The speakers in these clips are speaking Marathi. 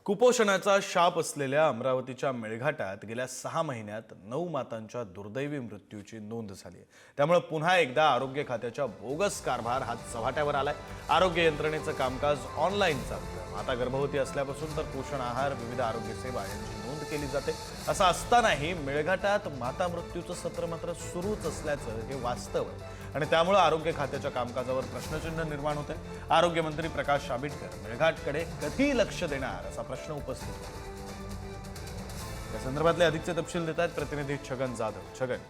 कुपोषणाचा शाप असलेल्या अमरावतीच्या मेळघाटात गेल्या 6 महिन्यात 9 मातांच्या दुर्दैवी मृत्यूची नोंद झाली आहे। त्यामुळे पुन्हा एकदा आरोग्य खात्याच्या बोगस कारभार हात चव्हाट्यावर आलाय। आरोग्य यंत्रणेचं कामकाज ऑनलाईन चालतं। माता गर्भवती असल्यापासून तर पोषण आहार, विविध आरोग्य सेवा यांची नोंद केली जाते। असं असतानाही मेळघाटात माता मृत्यूचं सत्र मात्र सुरूच असल्याचं हे वास्तव आहे आणि त्यामुळे आरोग्य खात्याच्या कामकाजावर प्रश्नचिन्ह निर्माण होते। आरोग्य मंत्री प्रकाश आंबेडकर मेळघाटकडे कधी लक्ष देणार असा प्रश्न उपस्थित होता। या संदर्भातले अधिकचे तपशील देतात प्रतिनिधी छगन जाधव। छगन,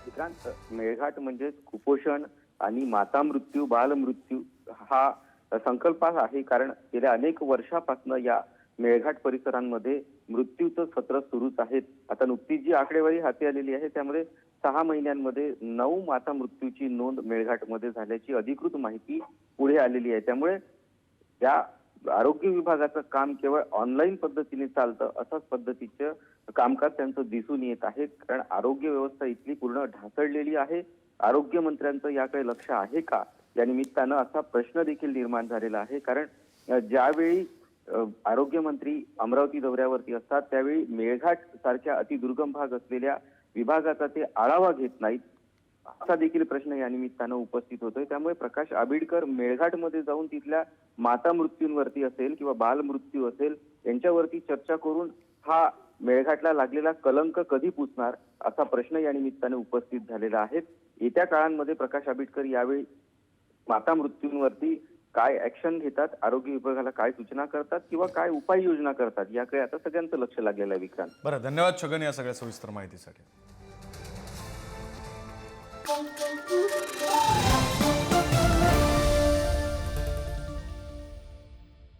विक्रांत, मेळघाट म्हणजे कुपोषण आणि माता मृत्यू, बाल मृत्यू हा संकल्प आहे। कारण गेल्या अनेक वर्षापासून या मेळघाट परिसरांमध्ये मृत्यूचं सत्र सुरूच आहे। आता नुकतीच जी आकडेवारी हाती आलेली आहे त्यामध्ये 6 महिन्यांमध्ये 9 माता मृत्यूची नोंद मेळघाटमध्ये झाल्याची अधिकृत माहिती पुढे आलेली आहे। त्यामुळे या आरोग्य विभागाचं काम केवळ ऑनलाईन पद्धतीने चालतं अशाच पद्धतीचं कामकाज त्यांचं दिसून येत आहे। कारण आरोग्य व्यवस्था इथली पूर्ण ढासळलेली आहे। आरोग्य मंत्र्यांचं याकडे लक्ष आहे का या निमित्तानं असा प्रश्न देखील निर्माण झालेला आहे। कारण ज्यावेळी आरोग्य मंत्री अमरावती दौऱ्यावरती असतात त्यावेळी मेळघाट सारख्या अतिदुर्गम भाग असलेल्या विभागाचा ते आढावा घेत नाहीत असा देखील प्रश्न या निमित्तानं उपस्थित होतोय। त्यामुळे प्रकाश आंबेडकर मेळघाटमध्ये जाऊन तिथल्या माता मृत्यूंवरती असेल किंवा बाल मृत्यू असेल यांच्यावरती चर्चा करून हा मेळघाटला लागलेला कलंक कधी पुसणार असा प्रश्न या निमित्ताने उपस्थित झालेला आहे। येत्या काळांमध्ये प्रकाश आंबेडकर यावेळी माता मृत्यूंवरती काय ऍक्शन घेतात, आरोग्य विभागाला काय सूचना करतात किंवा काय उपाययोजना करतात याकडे आता सगळ्यांचं लक्ष लागलेलं आहे। विक्रांत, बरं, धन्यवाद छगन या सगळ्या सविस्तर माहितीसाठी।